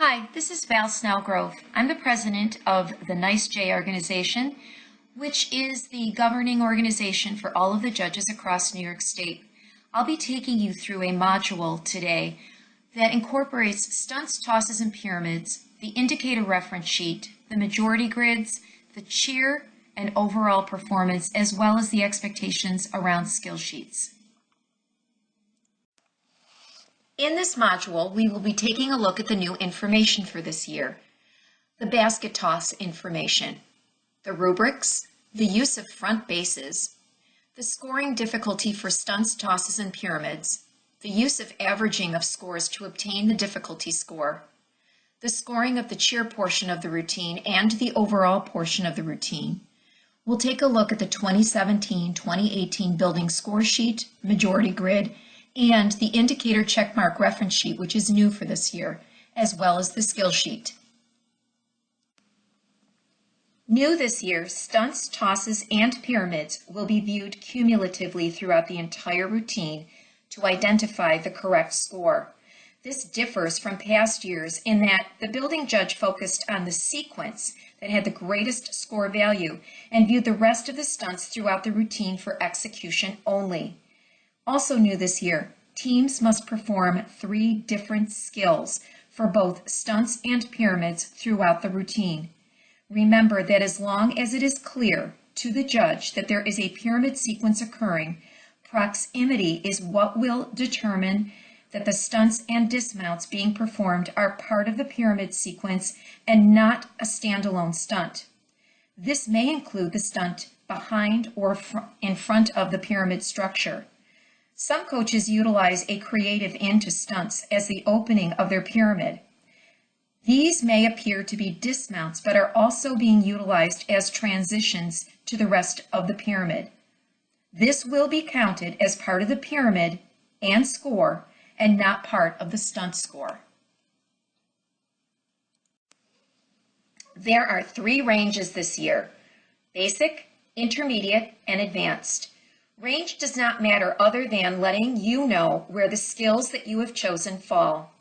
Hi, this is Val Snellgrove. I'm the president of the NYSE-J organization, which is the governing organization for all of the judges across New York State. I'll be taking you through a module today that incorporates stunts, tosses, and pyramids, the indicator reference sheet, the majority grids, the cheer and overall performance, as well as the expectations around skill sheets. In this module, we will be taking a look at the new information for this year, the basket toss information, the rubrics, the use of front bases, the scoring difficulty for stunts, tosses, and pyramids, the use of averaging of scores to obtain the difficulty score, the scoring of the cheer portion of the routine and the overall portion of the routine. We'll take a look at the 2017-2018 building score sheet, majority grid, and the indicator checkmark reference sheet, which is new for this year, as well as the skill sheet. New this year, stunts, tosses, and pyramids will be viewed cumulatively throughout the entire routine to identify the correct score. This differs from past years in that the building judge focused on the sequence that had the greatest score value and viewed the rest of the stunts throughout the routine for execution only. Also new this year, teams must perform 3 different skills for both stunts and pyramids throughout the routine. Remember that as long as it is clear to the judge that there is a pyramid sequence occurring, proximity is what will determine that the stunts and dismounts being performed are part of the pyramid sequence and not a standalone stunt. This may include the stunt behind or in front of the pyramid structure. Some coaches utilize a creative end to stunts as the opening of their pyramid. These may appear to be dismounts, but are also being utilized as transitions to the rest of the pyramid. This will be counted as part of the pyramid and score and not part of the stunt score. There are 3 ranges this year: basic, intermediate, and advanced. Range does not matter other than letting you know where the skills that you have chosen fall.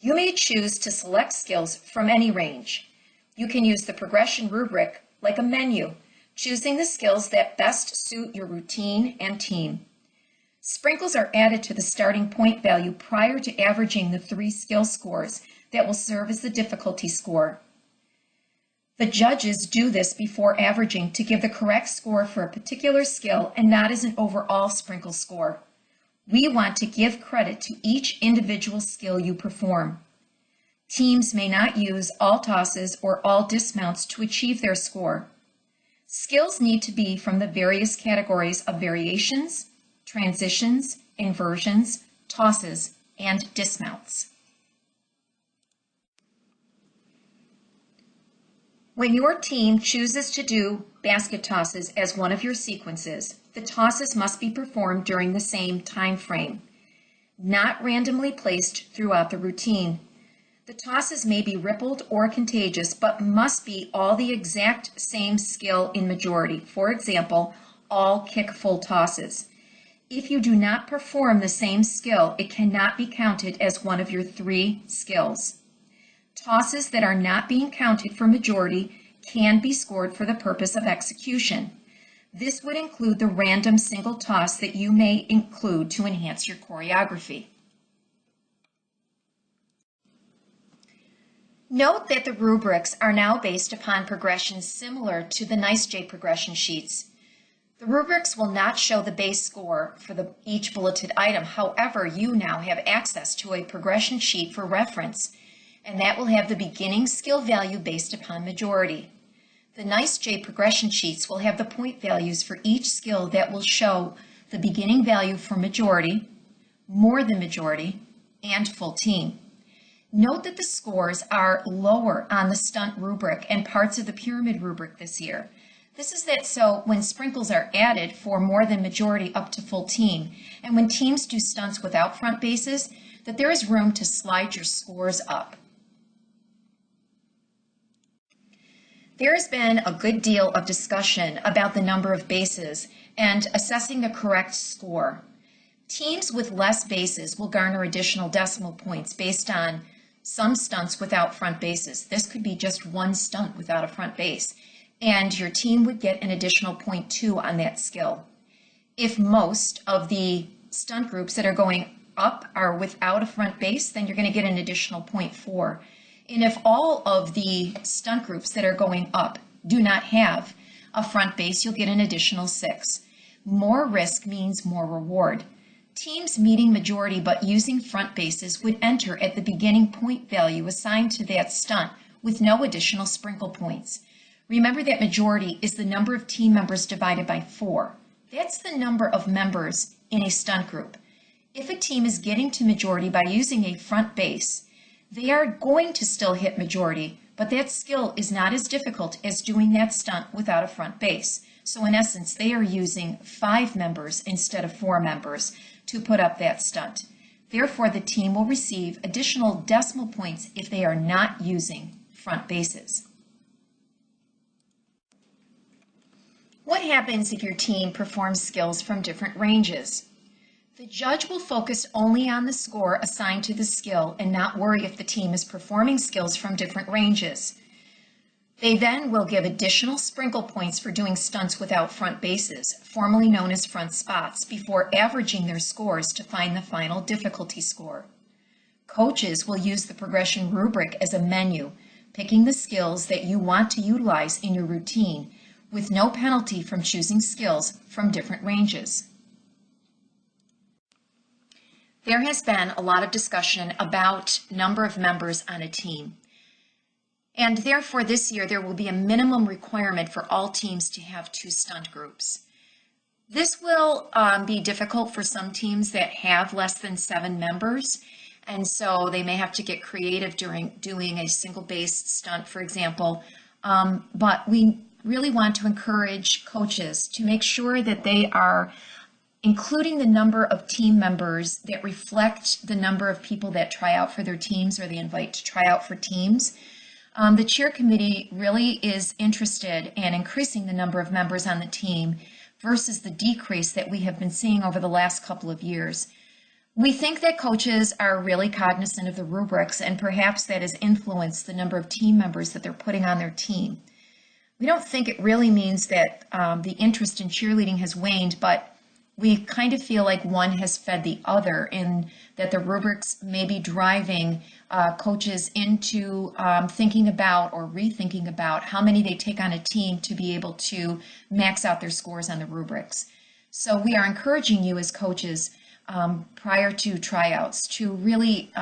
You may choose to select skills from any range. You can use the progression rubric like a menu, choosing the skills that best suit your routine and team. Sprinkles are added to the starting point value prior to averaging the 3 skill scores that will serve as the difficulty score. The judges do this before averaging to give the correct score for a particular skill and not as an overall sprinkle score. We want to give credit to each individual skill you perform. Teams may not use all tosses or all dismounts to achieve their score. Skills need to be from the various categories of variations, transitions, inversions, tosses, and dismounts. When your team chooses to do basket tosses as one of your sequences, the tosses must be performed during the same time frame, not randomly placed throughout the routine. The tosses may be rippled or contagious, but must be all the exact same skill in majority. For example, all kick full tosses. If you do not perform the same skill, it cannot be counted as one of your 3 skills. Tosses that are not being counted for majority can be scored for the purpose of execution. This would include the random single toss that you may include to enhance your choreography. Note that the rubrics are now based upon progressions similar to the NYSE-J progression sheets. The rubrics will not show the base score for each bulleted item. However, you now have access to a progression sheet for reference, and that will have the beginning skill value based upon majority. The NYSE-J progression sheets will have the point values for each skill that will show the beginning value for majority, more than majority, and full team. Note that the scores are lower on the stunt rubric and parts of the pyramid rubric this year. This is so when sprinkles are added for more than majority up to full team, and when teams do stunts without front bases, that there is room to slide your scores up. There has been a good deal of discussion about the number of bases and assessing the correct score. Teams with less bases will garner additional decimal points based on some stunts without front bases. This could be just one stunt without a front base, and your team would get an additional 0.2 on that skill. If most of the stunt groups that are going up are without a front base, then you're going to get an additional 0.4. And if all of the stunt groups that are going up do not have a front base, you'll get an additional 6. More risk means more reward. Teams meeting majority but using front bases would enter at the beginning point value assigned to that stunt with no additional sprinkle points. Remember that majority is the number of team members divided by 4. That's the number of members in a stunt group. If a team is getting to majority by using a front base, they are going to still hit majority, but that skill is not as difficult as doing that stunt without a front base. So in essence, they are using 5 members instead of 4 members to put up that stunt. Therefore, the team will receive additional decimal points if they are not using front bases. What happens if your team performs skills from different ranges? The judge will focus only on the score assigned to the skill and not worry if the team is performing skills from different ranges. They then will give additional sprinkle points for doing stunts without front bases, formerly known as front spots, before averaging their scores to find the final difficulty score. Coaches will use the progression rubric as a menu, picking the skills that you want to utilize in your routine, with no penalty from choosing skills from different ranges. There has been a lot of discussion about number of members on a team. And therefore, this year, there will be a minimum requirement for all teams to have 2 stunt groups. This will be difficult for some teams that have less than 7 members. And so they may have to get creative during doing a single base stunt, for example. But we really want to encourage coaches to make sure that they are including the number of team members that reflect the number of people that try out for their teams or they invite to try out for teams. The chair committee really is interested in increasing the number of members on the team versus the decrease that we have been seeing over the last couple of years. We think that coaches are really cognizant of the rubrics, and perhaps that has influenced the number of team members that they're putting on their team. We don't think it really means that the interest in cheerleading has waned, but we kind of feel like one has fed the other, in that the rubrics may be driving coaches into thinking about or rethinking about how many they take on a team to be able to max out their scores on the rubrics. So we are encouraging you as coaches prior to tryouts to really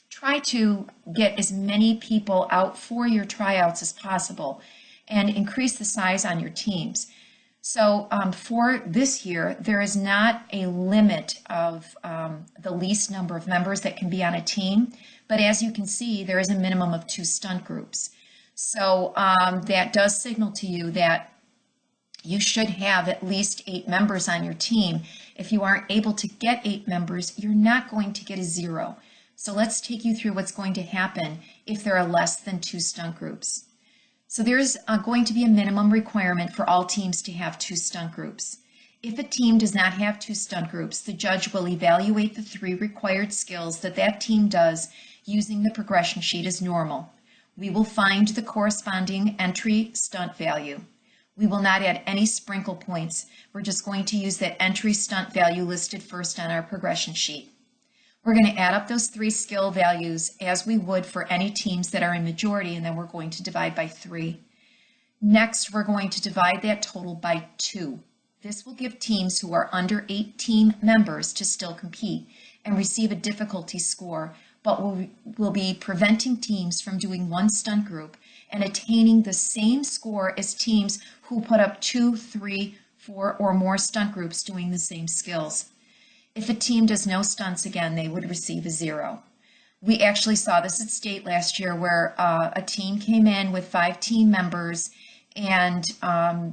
try to get as many people out for your tryouts as possible and increase the size on your teams. So for this year, there is not a limit of the least number of members that can be on a team, but as you can see, there is a minimum of 2 stunt groups. So that does signal to you that you should have at least 8 members on your team. If you aren't able to get 8 members, you're not going to get a 0. So let's take you through what's going to happen if there are less than 2 stunt groups. So there's going to be a minimum requirement for all teams to have 2 stunt groups. If a team does not have 2 stunt groups, the judge will evaluate the 3 required skills that that team does using the progression sheet as normal. We will find the corresponding entry stunt value. We will not add any sprinkle points. We're just going to use that entry stunt value listed first on our progression sheet. We're going to add up those 3 skill values as we would for any teams that are in majority, and then we're going to divide by 3. Next, we're going to divide that total by 2. This will give teams who are under 18 members to still compete and receive a difficulty score, but will be preventing teams from doing 1 stunt group and attaining the same score as teams who put up 2, 3, 4, or more stunt groups doing the same skills. If a team does no stunts again, they would receive a 0. We actually saw this at state last year where a team came in with 5 team members and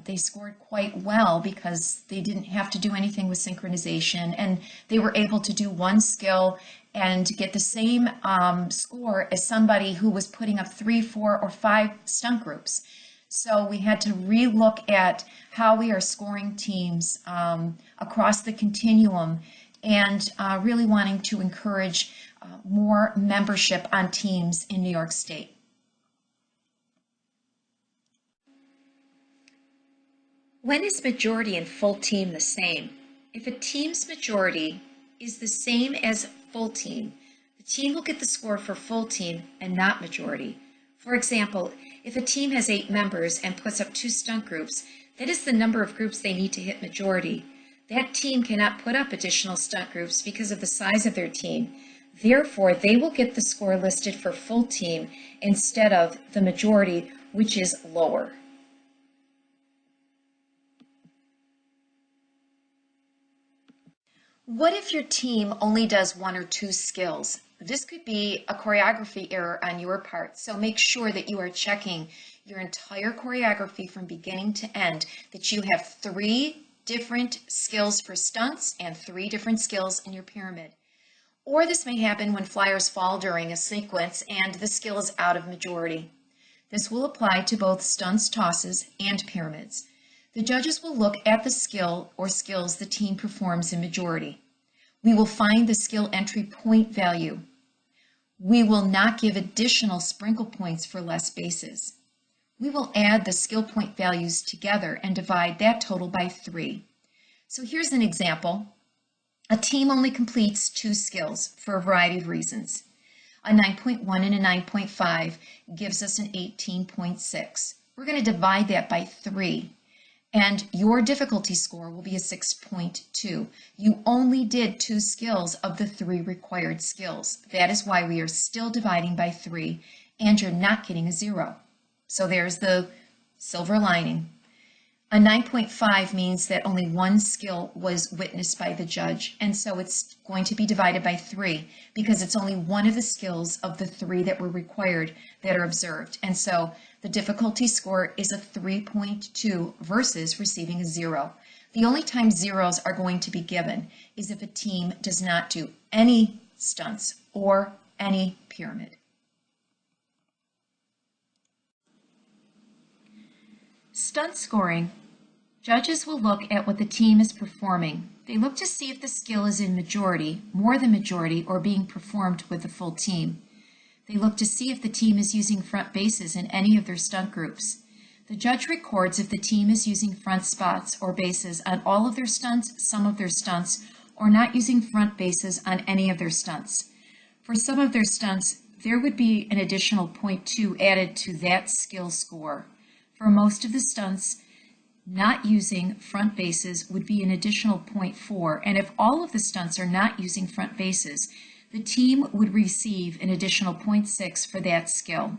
they scored quite well because they didn't have to do anything with synchronization, and they were able to do 1 skill and get the same score as somebody who was putting up 3, 4, or 5 stunt groups. So we had to relook at how we are scoring teams across the continuum, and really wanting to encourage more membership on teams in New York State. When is majority and full team the same? If a team's majority is the same as full team, the team will get the score for full team and not majority. For example, if a team has 8 members and puts up 2 stunt groups, that is the number of groups they need to hit majority. That team cannot put up additional stunt groups because of the size of their team. Therefore, they will get the score listed for full team instead of the majority, which is lower. What if your team only does 1 or 2 skills? This could be a choreography error on your part, so make sure that you are checking your entire choreography from beginning to end, that you have 3 different skills for stunts and 3 different skills in your pyramid. Or this may happen when flyers fall during a sequence and the skill is out of majority. This will apply to both stunts, tosses, and pyramids. The judges will look at the skill or skills the team performs in majority. We will find the skill entry point value. We will not give additional sprinkle points for less bases. We will add the skill point values together and divide that total by 3. So here's an example. A team only completes 2 skills for a variety of reasons. A 9.1 and a 9.5 gives us an 18.6. We're going to divide that by 3. And your difficulty score will be a 6.2. You only did 2 skills of the 3 required skills. That is why we are still dividing by 3, and you're not getting a 0. So there's the silver lining. A 9.5 means that only 1 skill was witnessed by the judge, and so it's going to be divided by 3 because it's only one of the skills of the 3 that were required that are observed. And so the difficulty score is a 3.2 versus receiving a 0. The only time zeros are going to be given is if a team does not do any stunts or any pyramid. Stunt scoring. Judges will look at what the team is performing. They look to see if the skill is in majority, more than majority, or being performed with the full team. They look to see if the team is using front bases in any of their stunt groups. The judge records if the team is using front spots or bases on all of their stunts, some of their stunts, or not using front bases on any of their stunts. For some of their stunts, there would be an additional 0.2 added to that skill score. For most of the stunts, not using front bases would be an additional 0.4, and if all of the stunts are not using front bases, the team would receive an additional 0.6 for that skill.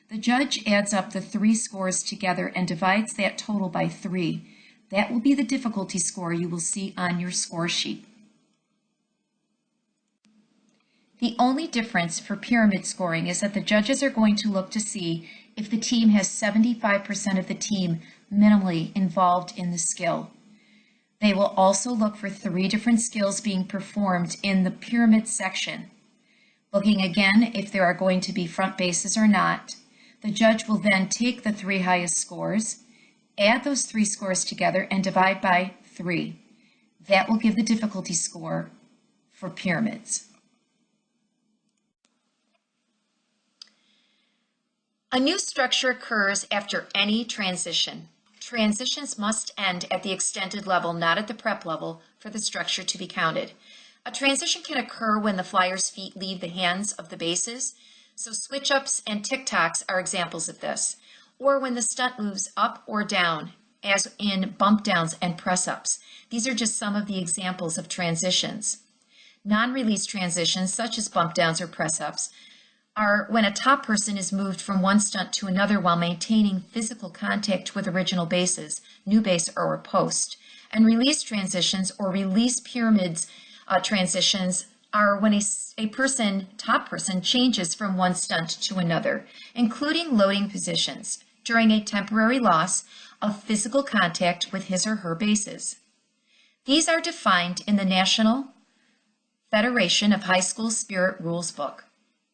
The judge adds up the 3 scores together and divides that total by 3. That will be the difficulty score you will see on your score sheet. The only difference for pyramid scoring is that the judges are going to look to see if the team has 75% of the team minimally involved in the skill. They will also look for 3 different skills being performed in the pyramid section. Looking again if there are going to be front bases or not, the judge will then take the 3 highest scores, add those 3 scores together, and divide by 3. That will give the difficulty score for pyramids. A new structure occurs after any transition. Transitions must end at the extended level, not at the prep level, for the structure to be counted. A transition can occur when the flyer's feet leave the hands of the bases, so switch-ups and tick-tocks are examples of this, or when the stunt moves up or down, as in bump downs and press-ups. These are just some of the examples of transitions. Non-release transitions, such as bump downs or press-ups, are when a top person is moved from one stunt to another while maintaining physical contact with original bases, new base or a post. And release transitions or release pyramids transitions are when a person, top person, changes from one stunt to another, including loading positions during a temporary loss of physical contact with his or her bases. These are defined in the National Federation of High School Spirit Rules book.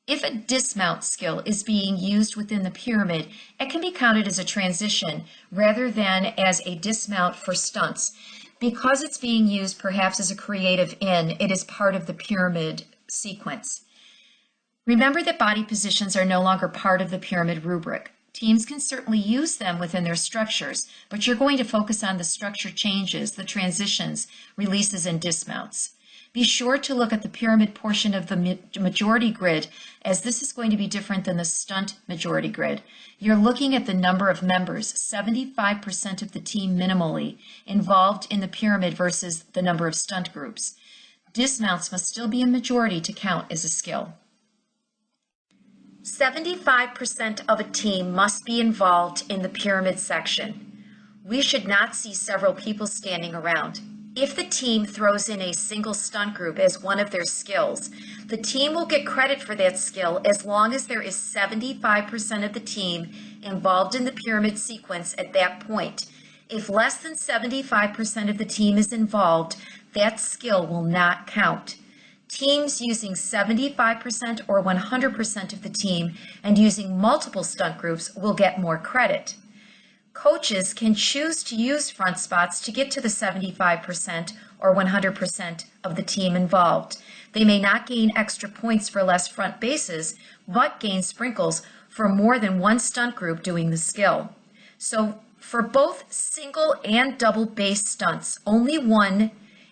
If a dismount skill is being used within the pyramid, it can be counted as a transition rather than as a dismount for stunts. Because it's being used perhaps as a creative in, it is part of the pyramid sequence. Remember that body positions are no longer part of the pyramid rubric. Teams can certainly use them within their structures, but you're going to focus on the structure changes, the transitions, releases, and dismounts. Be sure to look at the pyramid portion of the majority grid, as this is going to be different than the stunt majority grid. You're looking at the number of members, 75% of the team minimally, involved in the pyramid versus the number of stunt groups. Dismounts must still be a majority to count as a skill. 75% of a team must be involved in the pyramid section. We should not see several people standing around. If the team throws in a single stunt group as one of their skills, the team will get credit for that skill as long as there is 75% of the team involved in the pyramid sequence at that point. If less than 75% of the team is involved, that skill will not count. Teams using 75% or 100% of the team and using multiple stunt groups will get more credit. Coaches can choose to use front spots to get to the 75% or 100% of the team involved. They may not gain extra points for less front bases, but gain sprinkles for more than one stunt group doing the skill. So for both single and double base stunts, only one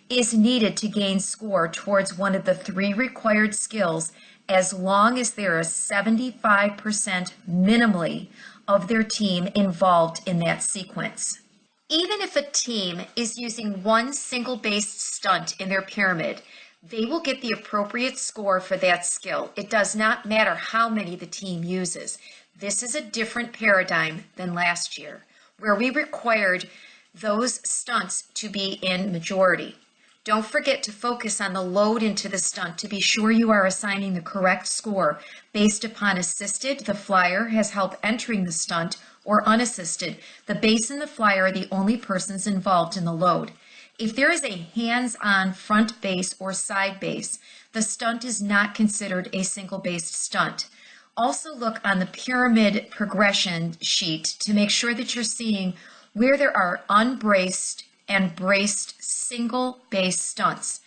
is needed to gain score towards one of the three required skills, as long as there is 75% minimally of their team involved in that sequence. Even if a team is using one single-based stunt in their pyramid, they will get the appropriate score for that skill. It does not matter how many the team uses. This is a different paradigm than last year, where we required those stunts to be in majority. Don't forget to focus on the load into the stunt to be sure you are assigning the correct score based upon assisted, the flyer has help entering the stunt, or unassisted, the base and the flyer are the only persons involved in the load. If there is a hands-on front base or side base, the stunt is not considered a single-based stunt. Also look on the pyramid progression sheet to make sure that you're seeing where there are unbraced and braced single base stunts.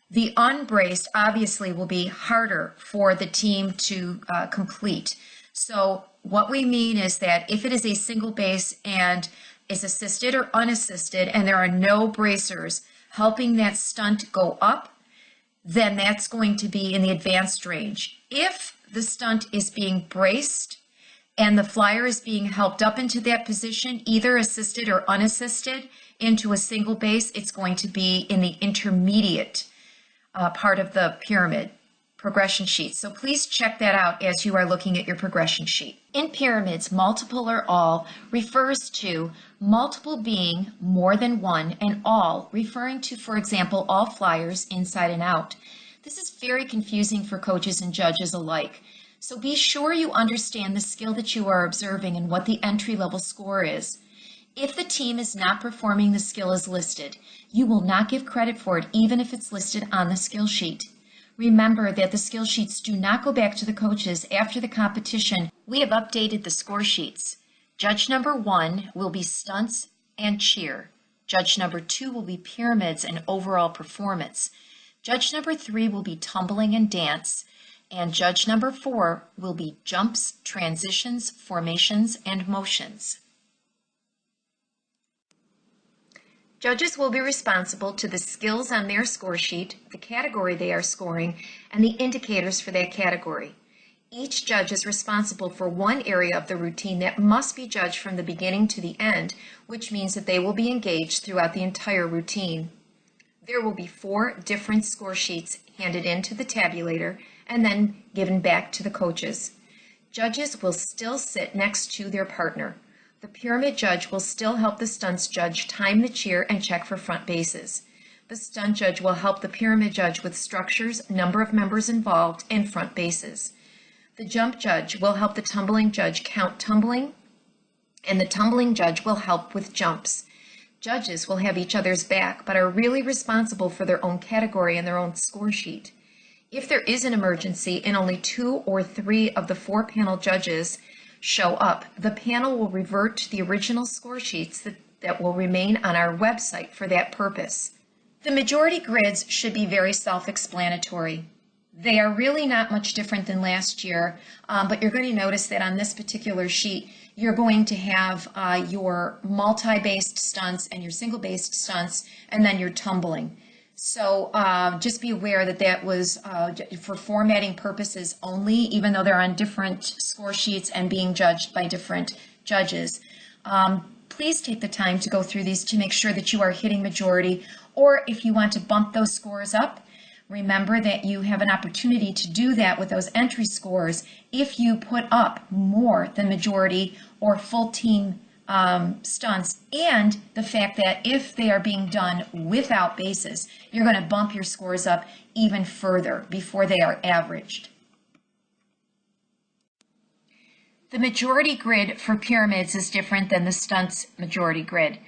The unbraced obviously will be harder for the team to complete. So what we mean is that if it is a single base and is assisted or unassisted and there are no bracers helping that stunt go up, then that's going to be in the advanced range. If the stunt is being braced and the flyer is being helped up into that position, either assisted or unassisted, into a single base, it's going to be in the intermediate part of the pyramid progression sheet. So please check that out as you are looking at your progression sheet. In pyramids, multiple or all refers to multiple being more than one, and all referring to, for example, all flyers inside and out. This is very confusing for coaches and judges alike. So be sure you understand the skill that you are observing and what the entry-level score is. If the team is not performing the skill as listed, you will not give credit for it even if it's listed on the skill sheet. Remember that the skill sheets do not go back to the coaches after the competition. We have updated the score sheets. Judge number 1 will be stunts and cheer. Judge number 2 will be pyramids and overall performance. Judge number 3 will be tumbling and dance. And judge number 4 will be jumps, transitions, formations, and motions. Judges will be responsible to the skills on their score sheet, the category they are scoring, and the indicators for that category. Each judge is responsible for one area of the routine that must be judged from the beginning to the end, which means that they will be engaged throughout the entire routine. There will be 4 different score sheets handed into the tabulator and then given back to the coaches. Judges will still sit next to their partner. The pyramid judge will still help the stunts judge time the cheer and check for front bases. The stunt judge will help the pyramid judge with structures, number of members involved, and front bases. The jump judge will help the tumbling judge count tumbling, and the tumbling judge will help with jumps. Judges will have each other's back, but are really responsible for their own category and their own score sheet. If there is an emergency and only 2 or 3 of the 4 panel judges show up, the panel will revert to the original score sheets that will remain on our website for that purpose. The majority grids should be very self-explanatory. They are really not much different than last year, but you're going to notice that on this particular sheet, you're going to have your multi-based stunts and your single-based stunts, and then your tumbling. So just be aware that that was for formatting purposes only, even though they're on different score sheets and being judged by different judges. Please take the time to go through these to make sure that you are hitting majority, or if you want to bump those scores up, remember that you have an opportunity to do that with those entry scores if you put up more than majority or full team stunts, and the fact that if they are being done without bases, you're going to bump your scores up even further before they are averaged. The majority grid for pyramids is different than the stunts majority grid.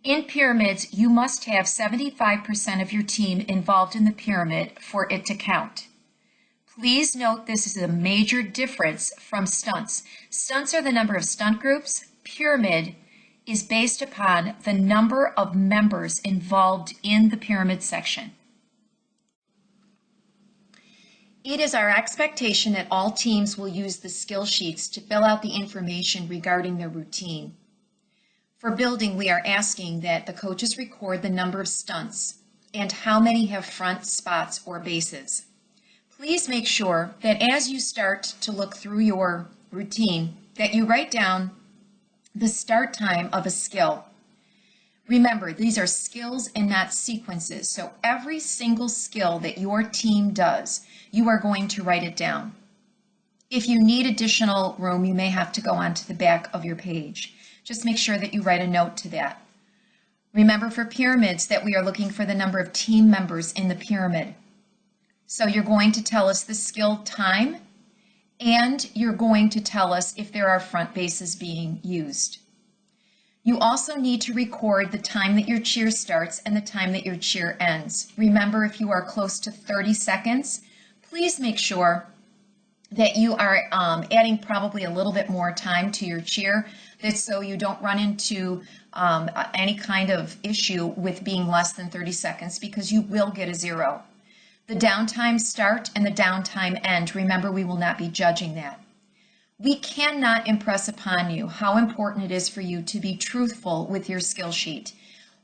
In pyramids, you must have 75% of your team involved in the pyramid for it to count. Please note this is a major difference from stunts. Stunts are the number of stunt groups. Pyramid is based upon the number of members involved in the pyramid section. It is our expectation that all teams will use the skill sheets to fill out the information regarding their routine. For building, we are asking that the coaches record the number of stunts and how many have front spots or bases. Please make sure that as you start to look through your routine, that you write down the start time of a skill. Remember, these are skills and not sequences, so every single skill that your team does, you are going to write it down. If you need additional room, you may have to go onto the back of your page. Just make sure that you write a note to that. Remember for pyramids that we are looking for the number of team members in the pyramid. So you're going to tell us the skill time, and you're going to tell us if there are front bases being used. You also need to record the time that your cheer starts and the time that your cheer ends. Remember, if you are close to 30 seconds, please make sure that you are adding probably a little bit more time to your cheer, that's so you don't run into any kind of issue with being less than 30 seconds, because you will get a 0. The downtime start and the downtime end, remember, we will not be judging that. We cannot impress upon you how important it is for you to be truthful with your skill sheet.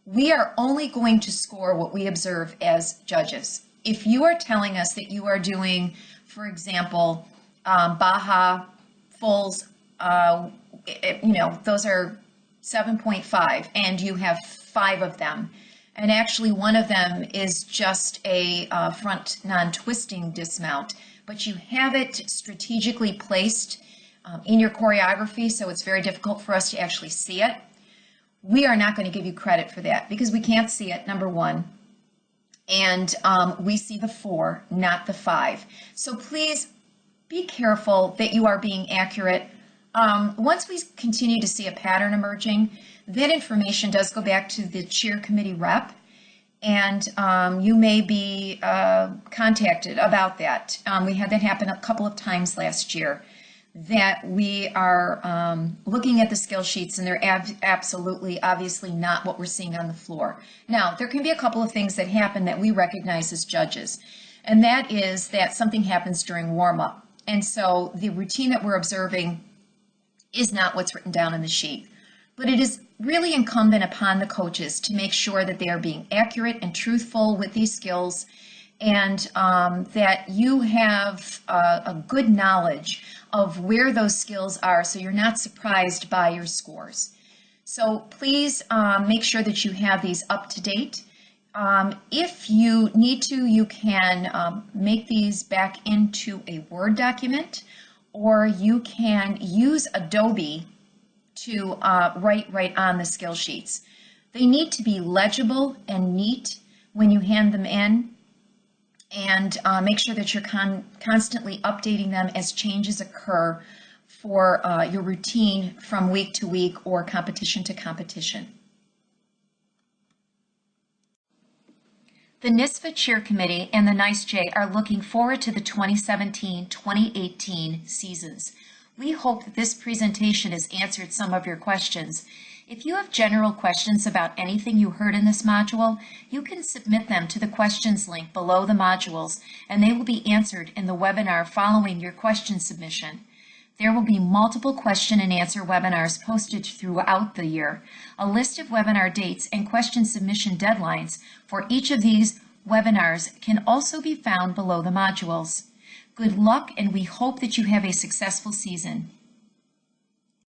We are only going to score what we observe as judges. If you are telling us that you are doing, for example, Baja, fulls, those are 7.5, and you have 5 of them, and actually one of them is just a front non-twisting dismount, but you have it strategically placed in your choreography, so it's very difficult for us to actually see it. We are not going to give you credit for that because we can't see it, number one, and we see the 4, not the 5. So please be careful that you are being accurate. Once we continue to see a pattern emerging, that information does go back to the cheer committee rep, and you may be contacted about that. We had that happen a couple of times last year, that we are looking at the skill sheets and they're absolutely, obviously not what we're seeing on the floor. Now, there can be a couple of things that happen that we recognize as judges, and that is that something happens during warm-up. And so the routine that we're observing is not what's written down in the sheet. But it is really incumbent upon the coaches to make sure that they are being accurate and truthful with these skills, and that you have a good knowledge of where those skills are, so you're not surprised by your scores. So please make sure that you have these up to date. If you need to, you can make these back into a Word document, or you can use Adobe to write right on the skill sheets. They need to be legible and neat when you hand them in, and make sure that you're constantly updating them as changes occur for your routine from week to week or competition to competition. The NYSSFA Cheer Committee and the NYSJ are looking forward to the 2017-2018 seasons. We hope that this presentation has answered some of your questions. If you have general questions about anything you heard in this module, you can submit them to the questions link below the modules, and they will be answered in the webinar following your question submission. There will be multiple question and answer webinars posted throughout the year. A list of webinar dates and question submission deadlines for each of these webinars can also be found below the modules. Good luck, and we hope that you have a successful season.